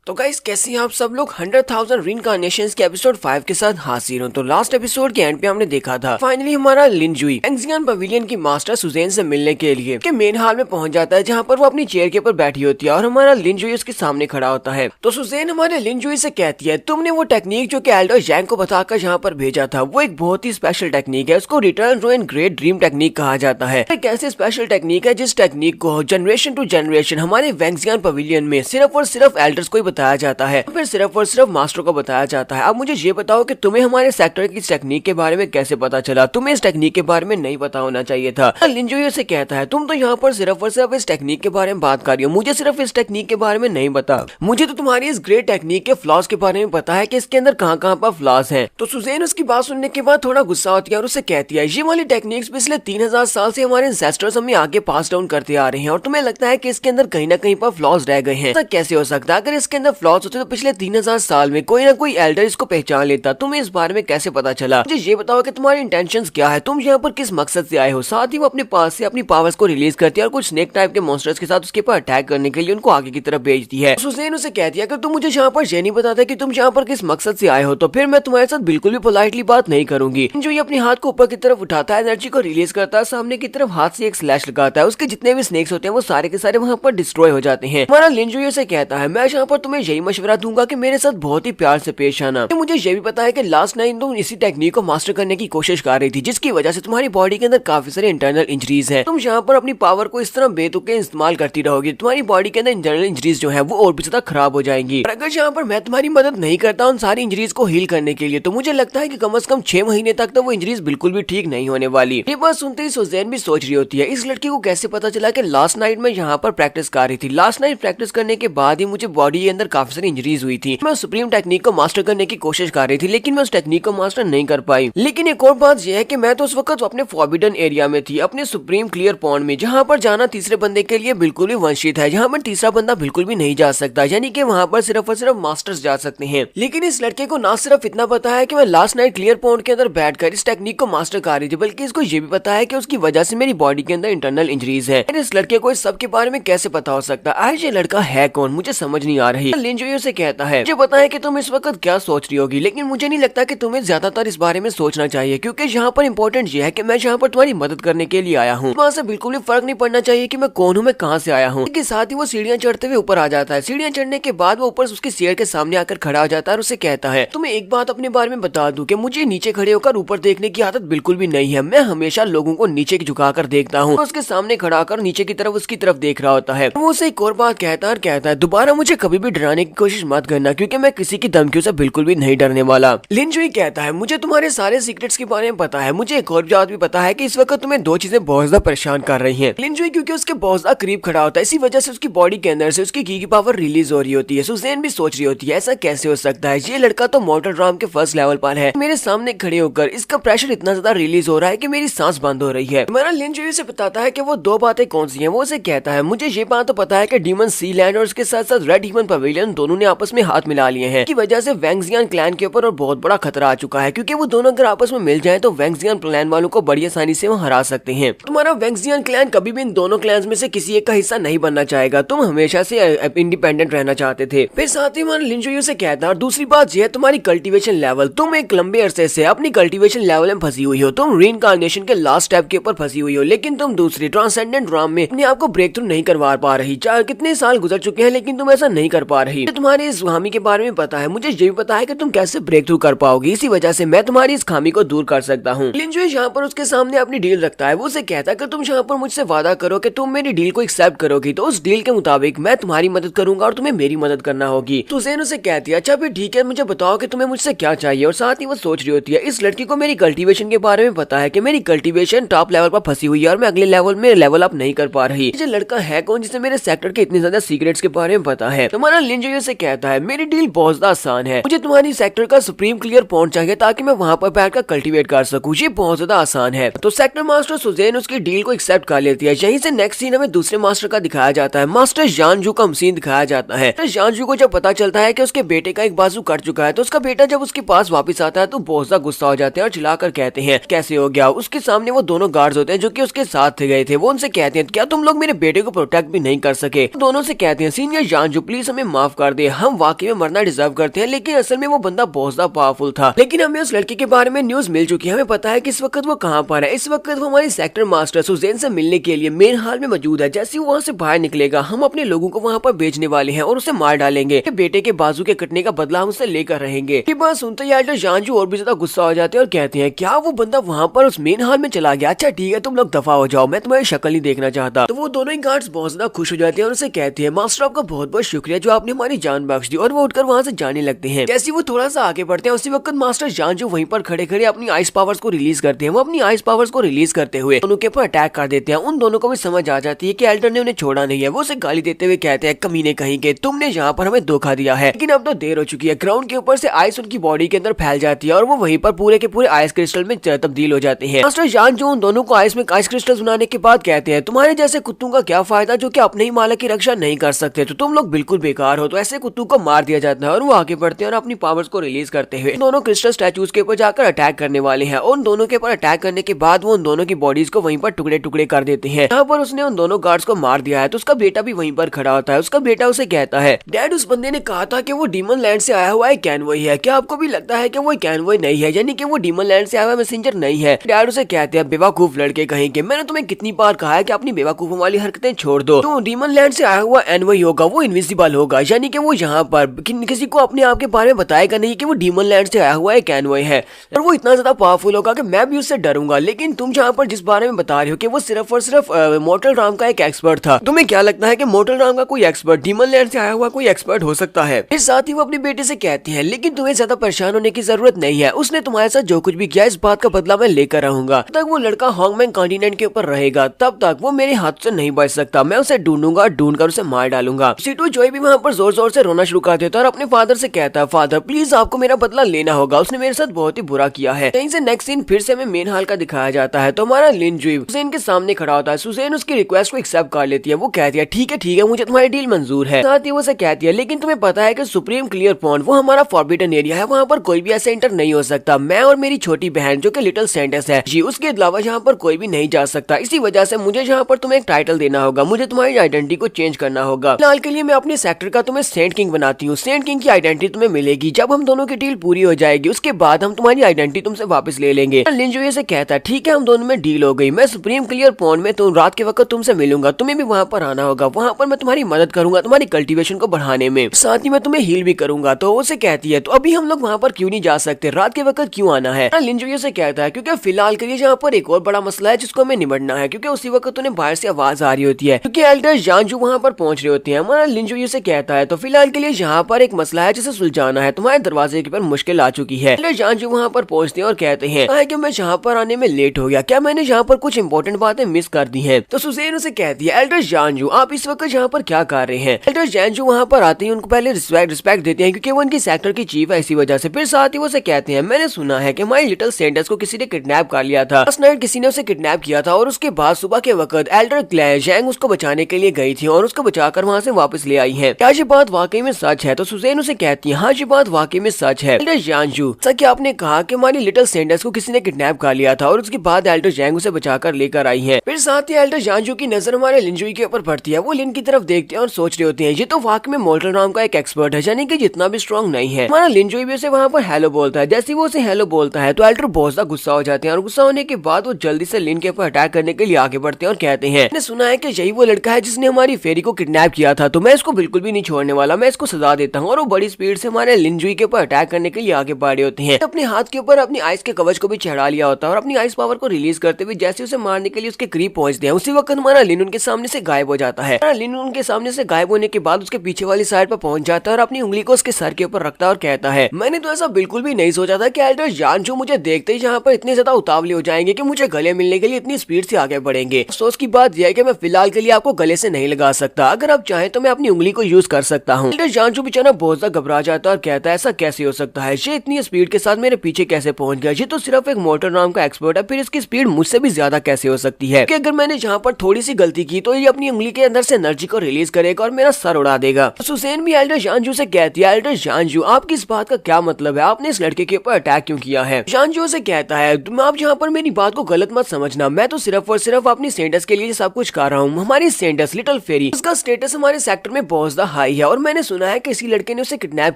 तो गाइस कैसे हैं आप सब लोग 100,000 रीइंकार्नेशंस के एपिसोड 5 के साथ हाजिर हूं। तो लास्ट एपिसोड के एंड पे हमने देखा था फाइनली हमारा लिनजुई वैंगजियान पवेलियन की मास्टर सुजेन से मिलने के लिए के मेन हॉल में पहुंच जाता है, जहां पर वो अपनी चेयर के ऊपर बैठी होती है और हमारा लिनजुई उसके सामने खड़ा होता है। तो सुजेन हमारे लिनजुई से कहती है, तुमने वो टेक्निक जो कि एल्डर जैंग को बताकर यहाँ पर भेजा था वो एक बहुत ही स्पेशल टेक्निक है, उसको return to an great dream technique कहा जाता है। एक ऐसी स्पेशल टेक्निक है जिस टेक्निक को जनरेशन टू जनरेशन हमारे वैंगजियान पवेलियन में सिर्फ और सिर्फ एल्डर्स को ही बताया जाता है, फिर सिर्फ और सिर्फ मास्टर को बताया जाता है। अब मुझे ये बताओ कि तुम्हें हमारे सेक्टर की टेक्निक के बारे में कैसे पता चला? तुम्हें इस टेक्निक के बारे में नहीं पता होना चाहिए था। लिनजुई से कहता है, तुम तो यहाँ पर सिर्फ और सिर्फ इस टेक्निक के बारे में बात कर रही हो, मुझे सिर्फ इस टेक्निक के बारे में नहीं पता। मुझे तो तुम्हारी इस ग्रेट टेक्निक के फ्लॉज के बारे में पता है कि इसके अंदर कहाँ कहाँ पर फ्लॉज हैं। तो सुजेन उसकी बात सुनने के बाद थोड़ा गुस्सा होती है और उसे कहती है, ये वाली टेक्निक्स पिछले 3000 साल से हमारे एंसेस्टर्स हमें आगे पास डाउन करते आ रहे हैं और तुम्हें लगता है कि इसके अंदर कहीं ना कहीं पर फ्लॉज रह गए हैं। ऐसा कैसे हो सकता है? अगर इसके अंदर फ्लॉज होते तो पिछले 3000 साल में कोई ना कोई एल्डर इसको पहचान लेता। तुम्हें इस बारे में कैसे पता चला? मुझे ये बताओ कि तुम्हारी इंटेंशंस क्या है, तुम यहाँ पर किस मकसद से आए हो? साथ ही वो अपने पास से अपनी पावर्स को रिलीज करती है और कुछ स्नेक टाइप के मॉन्स्टर्स के साथ उसके ऊपर अटैक करने के लिए उनको आगे की तरफ भेजती है। सुजेन उसे कहती है, अगर तुम मुझे यहाँ पर ये नहीं बताता कि तुम यहाँ पर किस मकसद से आए हो तो फिर मैं तुम्हारे साथ बिल्कुल भी पोलाइटली बात नहीं करूंगी। जो ये अपने हाथ को ऊपर की तरफ उठाता है, एनर्जी को रिलीज करता है, सामने की तरफ हाथ से एक स्लैश लगाता है, उसके जितने भी स्नेक्स होते हैं वो सारे के सारे वहाँ पर डिस्ट्रॉय हो जाते हैं। हमारा लिनजुई से कहता है, मैं यहाँ पर तुम्हें यही मशवरा दूंगा कि मेरे साथ बहुत ही प्यार से पेश आना। मुझे ये भी पता है कि लास्ट नाइट तुम इसी टेक्निक को मास्टर करने की कोशिश कर रही थी, जिसकी वजह से तुम्हारी बॉडी के अंदर काफी सारे इंटरनल इंजरीज हैं। तुम यहाँ पर अपनी पावर को इस तरह बेतुके इस्तेमाल करती रहोगी, तुम्हारी बॉडी के अंदर इंटरनल इंजरीज जो है वो और भी ज्यादा खराब हो जाएंगी। और अगर यहाँ पर मैं तुम्हारी मदद नहीं करता उन सारी इंजरीज को हील करने के लिए, तो मुझे लगता है कि कम से कम 6 महीने तक तो वो इंजरीज बिल्कुल भी ठीक नहीं होने वाली। ये बात सुनते ही सुजेन भी सोच रही होती है, इस लड़की को कैसे पता चला कि लास्ट नाइट में यहाँ पर प्रैक्टिस कर रही थी? लास्ट नाइट प्रैक्टिस करने के बाद ही मुझे बॉडी के अंदर काफी सारी इंजरीज हुई थी। मैं सुप्रीम टेक्निक को मास्टर करने की कोशिश कर रही थी, लेकिन मैं उस टेक्निक को मास्टर नहीं कर पाई। लेकिन एक और बात यह है कि मैं तो उस वक्त अपने फॉरबिडन एरिया में थी, अपने सुप्रीम क्लियर पॉन्ड में, जहाँ पर जाना तीसरे बंदे के लिए बिल्कुल भी वंशित है, जहाँ पर तीसरा बंदा बिल्कुल भी नहीं जा सकता, यानी कि वहाँ पर सिर्फ और सिर्फ मास्टर्स जा सकते हैं। लेकिन इस लड़के को ना सिर्फ इतना पता है कि मैं लास्ट नाइट क्लियर पॉन्ड के अंदर बैठकर इस टेक्निक को मास्टर कर रही थी, बल्कि इसको ये भी पता है कि उसकी वजह से मेरी बॉडी के अंदर इंटरनल इंजरीज है। इस लड़के को इस सब के बारे में कैसे पता हो सकता है? आज ये लड़का है कौन, मुझे समझ नहीं आ रही। लिनजुई से कहता है, मुझे पता है कि तुम इस वक्त क्या सोच रही होगी, लेकिन मुझे नहीं लगता कि तुम्हें ज्यादातर इस बारे में सोचना चाहिए, क्योंकि यहाँ पर इम्पोर्टेंट ये है कि मैं यहाँ पर तुम्हारी मदद करने के लिए आया हूँ। वहाँ से बिल्कुल भी फर्क नहीं पड़ना चाहिए कि मैं कौन हूँ, मैं कहाँ से आया हूँ। इसके साथ ही वो सीढ़ियाँ चढ़ते हुए ऊपर आ जाता है। सीढ़ियाँ चढ़ने के बाद वो ऊपर उसकी चेयर के सामने आकर खड़ा हो जाता है और उसे कहता है, तुम्हें एक बात अपने बारे में बता दूं कि मुझे नीचे खड़े होकर ऊपर देखने की आदत बिल्कुल भी नहीं है। मैं हमेशा लोगों को नीचे झुकाकर देखता हूँ। उसके सामने खड़ा कर नीचे की तरफ उसकी तरफ देख रहा होता है। वो उसे एक और बात कहता है, दोबारा मुझे कभी भी डराने की कोशिश मत करना, क्योंकि मैं किसी की धमकियों से बिल्कुल भी नहीं डरने वाला। लिनजुई कहता है, मुझे तुम्हारे सारे सीक्रेट्स के बारे में पता है, मुझे एक और बात भी पता है कि इस वक्त तुम्हें दो चीजें बहुत ज्यादा परेशान कर रही हैं। लिनजुई क्योंकि उसके बहुत ज्यादा करीब खड़ा होता है, इसी वजह से उसकी बॉडी के अंदर से उसकी की पावर रिलीज हो रही होती है। सुजेन भी सोच रही होती है, ऐसा कैसे हो सकता है? ये लड़का तो मॉर्टल ड्राम के फर्स्ट लेवल पर है, मेरे सामने खड़े होकर इसका प्रेशर इतना ज्यादा रिलीज हो रहा है कि मेरी सांस बंद हो रही है। हमारा लिनजुई से बताता है कि वो दो बातें कौन सी हैं। वो उसे कहता है, मुझे ये बात तो पता है कि डीमन सी लैंड और उसके साथ साथ रेड ह्यूमन पवेलियन दोनों ने आपस में हाथ मिला लिए हैं, की वजह से वैंगजियान क्लैन के ऊपर और बहुत बड़ा खतरा आ चुका है, क्योंकि वो दोनों अगर आपस में मिल जाएं तो वैंगजियान क्लैन वालों को बड़ी आसानी से वो हरा सकते हैं। तुम्हारा वैंगजियान क्लैन कभी भी इन दोनों क्लैंस में से किसी एक का हिस्सा नहीं बनना चाहेगा, तुम हमेशा से इंडिपेंडेंट रहना चाहते थे। फिर साथ ही हमारा लिनजुई से कहता है, और दूसरी बात यह है तुम्हारी कल्टीवेशन लेवल, तुम एक लंबे अरसे से अपनी कल्टीवेशन लेवल में फंसी हुई हो, तुम रीइंकार्नेशन के लास्ट स्टेप के ऊपर फंसी हुई हो, लेकिन तुम दूसरी ट्रांसेंडेंट ड्राम में अपने आप को ब्रेक थ्रू नहीं करवा पा रही। चाहे कितने साल गुजर चुके हैं लेकिन तुम ऐसा नहीं कर पा रही। तुम्हारी इस खामी के बारे में पता है, मुझे ये भी पता है कि तुम कैसे ब्रेक थ्रू कर पाओगी, इसी वजह से मैं तुम्हारी इस खामी को दूर कर सकता हूँ। लिनजुई यहाँ पर उसके सामने अपनी डील रखता है। वो उसे कहता है कि तुम यहाँ पर मुझसे वादा करो कि तुम मेरी डील को एक्सेप्ट करोगी, तो उस डील के मुताबिक मैं तुम्हारी मदद करूंगा और तुम्हें मेरी मदद करना होगी। तो सुजेन उसे कहती है, अच्छा फिर ठीक है, मुझे बताओ कि तुम्हें मुझसे क्या चाहिए। और साथ ही वो सोच रही होती है, इस लड़की को मेरी कल्टीवेशन के बारे में पता है कि मेरी कल्टीवेशन टॉप लेवल पर फंसी हुई है और मैं अगले लेवल में लेवल अप नहीं कर पा रही। ये लड़का है कौन जिसे मेरे सेक्टर के इतने ज्यादा सीक्रेट्स के बारे में पता है? तुम्हारा लिनजुई से कहता है, मेरी डील बहुत ज्यादा आसान है, मुझे तुम्हारी सेक्टर का सुप्रीम क्लियर पॉइंट चाहिए ताकि मैं वहाँ पर बैठकर कल्टीवेट कर सकूं। ये बहुत ज्यादा आसान है। तो सेक्टर मास्टर सुजेन उसकी डील को एक्सेप्ट कर लेती है। यहीं से नेक्स्ट सीन हमें दूसरे मास्टर का दिखाया जाता है। मास्टर जानजू का सीन दिखाया जाता है। जानजू को जब पता चलता है कि उसके बेटे का एक बाजू कट चुका है, तो उसका बेटा जब उसके पास वापस आता है तो बहुत ज्यादा गुस्सा हो जाते हैं और चिल्लाकर कहते हैं, कैसे हो गया? उसके सामने वो दोनों गार्ड्स होते हैं जो कि उसके साथ गए थे। वो उनसे कहते हैं, क्या तुम लोग मेरे बेटे को प्रोटेक्ट भी नहीं कर सके? दोनों से कहते हैं, सीनियर जानजू प्लीज हमें माफ कर दे, हम वाकई में मरना डिजर्व करते हैं। लेकिन असल में वो बंदा बहुत ज्यादा पावरफुल था। लेकिन हमें उस लड़के के बारे में न्यूज मिल चुकी है, हमें पता है कि इस वक्त वो कहाँ पर है। इस वक्त वो हमारी सेक्टर मास्टर सुजैन से मिलने के लिए मेन हॉल में मौजूद है। जैसे वो वहाँ से बाहर निकलेगा, हम अपने लोगों को वहाँ पर भेजने वाले हैं और उसे मार डालेंगे। बेटे के बाजू के कटने का बदला हम उसे लेकर रहेंगे। ये बात सुनते ही एल्डर जानजू और भी ज्यादा गुस्सा हो जाते हैं और कहते हैं क्या वो बंदा वहाँ पर उस मेन हॉल में चला गया? अच्छा ठीक है, तुम लोग दफा हो जाओ, मैं तुम्हारी शक्ल नहीं देखना चाहता। तो वो दोनों ही गार्ड्स बहुत ज्यादा खुश हो जाते हैं और उसे कहते हैं मास्टर आपका बहुत बहुत शुक्रिया जो आपने हमारी जान बख्श दी। और वो उठकर वहाँ से जाने लगते हैं। जैसे वो थोड़ा सा आगे बढ़ते हैं उसी वक्त मास्टर जानजू वहीं पर खड़े खड़े अपनी आइस पावर्स को रिलीज करते हैं। वो अपनी आइस पावर्स को रिलीज करते हुए दोनों के ऊपर अटैक कर देते हैं। उन दोनों को भी समझ आ जाती है कि एल्डर ने उन्हें छोड़ा नहीं है। वो उसे गाली देते हुए कहते हैं कमीने कहीं के, तुमने यहाँ पर हमें धोखा दिया है। लेकिन अब तो देर हो चुकी है। ग्राउंड के ऊपर से आइस उनकी बॉडी के अंदर फैल जाती है और वो वहीं पर पूरे के पूरे आइस क्रिस्टल में तब्दील हो जाते हैं। मास्टर जानजू उन दोनों को आइस क्रिस्टल बनाने के बाद कहते हैं तुम्हारे जैसे कुत्तों का क्या फायदा जो कि अपने ही मालिक की रक्षा नहीं कर सकते, तो तुम लोग बिल्कुल बेकार हो। तो ऐसे कुत्तों को मार दिया जाता है और वो आगे बढ़ते हैं और अपनी पावर्स को रिलीज करते हुए दोनों क्रिस्टल स्टैचूज के ऊपर जाकर अटैक करने वाले हैं। और उन दोनों के ऊपर अटैक करने के बाद वो उन दोनों की बॉडीज को वहीं पर टुकड़े टुकड़े कर देते हैं। यहाँ पर उसने उन दोनों गार्ड्स को मार दिया है तो उसका बेटा भी वहीं पर खड़ा होता है। उसका बेटा उसे कहता है डैड उस बंदे ने कहा था कि वो डीमन लैंड से आया हुआ है कैनवॉय है, क्या आपको भी लगता है कि वो कैनवॉय नहीं है, यानी कि वो डीमन लैंड से आया हुआ मैसेंजर नहीं है? डैड उसे कहते हैं बेवकूफ लड़के कहीं के, मैंने तुम्हें कितनी बार कहा है कि अपनी बेवकूफों वाली हरकतें छोड़ दो। तो डीमन लैंड से आया हुआ एनवॉय होगा, वो इनविजिबल होगा, यानी कि वो यहाँ पर किसी को अपने आप के बारे में बताएगा नहीं कि वो डीमन लैंड से आया हुआ है कैनवॉय है। और वो इतना ज्यादा पावरफुल होगा कि मैं भी उससे डरूंगा। लेकिन तुम जहाँ पर जिस बारे में बता रहे हो कि वो सिर्फ और सिर्फ मोर्टल राम का एक एक्सपर्ट था, तुम्हें क्या लगता है कि मोर्टल राम का कोई एक्सपर्ट डीमन लैंड से आया हुआ कोई एक्सपर्ट हो सकता है? फिर साथ ही वो अपने बेटे से कहती है लेकिन तुम्हें ज्यादा परेशान होने की जरूरत नहीं है, उसने तुम्हारे साथ जो कुछ भी किया इस बात का बदला मैं लेकर रहूंगा। तब तक वो लड़का हॉन्गमैंग कॉन्टिनेंट के ऊपर रहेगा, तब तक वो मेरे हाथ से नहीं बच सकता। मैं उसे ढूंढूंगा, ढूंढ कर उसे मार डालूंगा। सीटू जॉय भी वहाँ पर जोर जोर से रोना शुरू कर देता है और अपने फादर से कहता है फादर प्लीज आपको मेरा बदला लेना होगा, उसने मेरे साथ बहुत ही बुरा किया है। कहीं से नेक्स्ट सीन फिर से हमें मेन हॉल का दिखाया जाता है। तो हमारा लिन जुई सुजैन के सामने खड़ा होता है। सुजैन उसकी रिक्वेस्ट को एक्सेप्ट कर लेती है। वो कहती है ठीक है मुझे तुम्हारी डील मंजूर है। साथ ही वो कहती है लेकिन तुम्हें पता है कि सुप्रीम क्लियर पॉइंट वो हमारा फॉरबिडन एरिया है, वहाँ पर कोई भी ऐसे एंटर नहीं हो सकता। मैं और मेरी छोटी बहन जो कि लिटिल सेंटेंस है जी, उसके अलावा यहाँ पर कोई भी नहीं जा सकता। इसी वजह से मुझे यहाँ पर तुम्हें एक टाइटल देना होगा, मुझे तुम्हारी आइडेंटिटी को चेंज करना होगा। फिलहाल के लिए मैं अपने सेक्टर का तुम्हें सेंट किंग बनाती हूँ। सेंट किंग की आइडेंटिटी तुम्हें मिलेगी जब हम दोनों की डील पूरी हो जाएगी, उसके बाद हम तुम्हारी आइडेंटिटी तुमसे वापस ले लेंगे। लिन जुई से कहता है ठीक है हम दोनों में डील हो गई, मैं सुप्रीम क्लियर पॉइंट में तुम रात के वक्त तुमसे मिलूंगा, तुम्हें भी वहाँ पर आना होगा, वहाँ पर मैं तुम्हारी मदद करूंगा तुम्हारी कल्टीवेशन को बढ़ाने में, साथ ही मैं तुम्हें हील भी करूंगा। तो उसे कहती है तो अभी हम लोग वहाँ पर क्यों नहीं जा सकते, रात के वक्त क्यों आना है? लिन जुई से कहता है क्योंकि फिलहाल के लिए यहाँ पर एक और बड़ा मसला है जिसको हमें निपटना है, क्योंकि उसी वक्त उन्हें बाहर से आवाज आ रही होती है क्योंकि एल्डर जानजू वहाँ पर पहुंच रहे होते हैं। हमारा लिन जुई से कहता है तो फिलहाल के लिए यहाँ पर एक मसला है जिसे सुलझाना है, तुम्हारे दरवाजे के पर मुश्किल आ चुकी है। एल्डर जानजू वहाँ पर पहुंचते हैं और कहते हैं कि मैं यहाँ पर आने में लेट हो गया, क्या मैंने यहाँ पर कुछ इंपॉर्टेंट बातें मिस कर दी हैं? तो सुजैन उसे कहती है एल्डर जानजू आप इस वक्त यहाँ पर क्या कर रहे हैं? एल्डर जानजू वहाँ पर आते हैं, उनको पहले रिस्पेक्ट देते हैं क्योंकि वो उनकी सेक्टर की चीफ है, इसी वजह से। फिर साथ ही वो से कहते हैं मैंने सुना है कि हमारी लिटिल सेंटर्स को किसी ने किडनैप कर लिया था, लास्ट नाइट किसी ने उसे किडनैप किया था और उसके बाद सुबह के वक्त एल्डर ग्लैंग उसको बचाने के लिए गई थी और उसको बचाकर वहाँ से वापस ले आई है। क्या ये बात वाकई में सच है? तो सुजैन उसे कहती है हाँ ये बात वाकई में सच है। एल्डर जानजू सच आपने कहा कि हमारी लिटिल सेंटर्स को किसी ने किडनैप कर लिया था और उसके बाद एल्डर जैंग उसे बचाकर लेकर आई है। फिर साथ ही एल्डर जानजू की नजर हमारे लिन जुई के ऊपर पड़ती है। वो लिन की तरफ देखते हैं और सोच रहे होते हैं ये तो वाकई में मोर्टल राम का एक एक्सपर्ट है, यानी कि जितना भी स्ट्रॉन्ग नहीं है। हमारा लिन जुई भी उसे वहाँ पर हेलो बोलता है। जैसे वो उसे हेलो बोलता है तो एल्डर बहुत ज्यादा गुस्सा हो जाते हैं और गुस्सा होने के बाद वो जल्दी से लिन के ऊपर अटैक करने के लिए आगे बढ़ते हैं और कहते हैं मैंने सुना है कि यही वो लड़का है जिसने हमारी फेरी को किडनैप किया था, तो मैं इसको बिल्कुल भी नहीं छोड़ने वाला, मैं इसको सजा देता हूँ। और वो बड़ी स्पीड से हमारे लिन जुई के ऊपर अटैक करने के लिए आगे बढ़े होते हैं। अपने हाथ के ऊपर अपनी आइस के कवच को भी चढ़ा लिया होता है और अपनी आइस पावर को रिलीज करते हुए जैसे उसे मारने के लिए उसके करीब पहुंचते हैं, उसी वक्त हमारा लिन उनके सामने से गायब हो जाता है। लिन उनके सामने से गायब होने के बाद उसके पीछे वाली साइड पर पहुंच जाता है और अपनी उंगली को उसके सर के ऊपर रखता है और कहता है मैंने तो ऐसा बिल्कुल भी नहीं सोचा था कि एल्डर जानजू मुझे देखते ही यहाँ पर इतने ज्यादा उतावले हो जाएंगे कि मुझे गले मिलने के लिए इतनी स्पीड से आगे बढ़ेंगे। अफसोस की बात यह है कि मैं फिलहाल के लिए आपको गले से नहीं लगा सकता, अगर आप चाहें तो मैं अपनी उंगली को यूज कर सकता हूँ। एल्डर जानजू बेचारा बहुत ज्यादा घबरा जाता है और कहता है ऐसा कैसे हो सकता है, ये इतनी स्पीड के साथ मेरे पीछे कैसे पहुंच गया, ये तो सिर्फ एक मोर्टल राम का एक्सपर्ट है, फिर इसकी स्पीड मुझसे भी ज्यादा कैसे हो सकती है? कि अगर मैंने यहाँ पर थोड़ी सी गलती की तो ये अपनी उंगली के अंदर से एनर्जी को रिलीज करेगा और मेरा सर उड़ा देगा। सुजैन भी एल्डर जानजू से कहती है एल्डर जानजू आपकी इस बात का क्या मतलब है, आपने इस लड़के के ऊपर अटैक क्यों किया है? जानजू से कहता है आप यहाँ पर मेरी बात को गलत मत समझना, मैं तो सिर्फ और सिर्फ अपनी सेंटर्स के लिए सब कुछ कर रहा हूँ। हमारी सेंटर्स लिटिल फेरी उसका स्टेटस हमारे सेक्टर में बहुत ज्यादा हाई आई है और मैंने सुना है कि इसी लड़के ने उसे किडनैप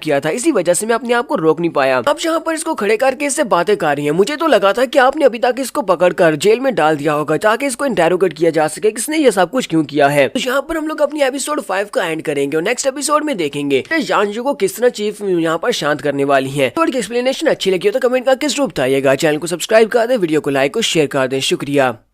किया था, इसी वजह से मैं अपने आप को रोक नहीं पाया। अब यहाँ पर इसको खड़े करके इससे बातें कर रही है। मुझे तो लगा था कि आपने अभी तक इसको पकड़कर जेल में डाल दिया होगा ताकि इसको इंटेरोगेट किया जा सके किसने ये सब कुछ क्यों किया है। तो यहाँ पर हम लोग अपनी एपिसोड 5 का एंड करेंगे और नेक्स्ट एपिसोड में देखेंगे जानजू को किस तरह चीफ यहाँ पर शांत करने वाली है। तो एक्सप्लेनेशन अच्छी लगी हो तो कमेंट करके जरूर बताइएगा। चैनल को सब्सक्राइब कर दे, वीडियो को लाइक और शेयर कर दे। शुक्रिया।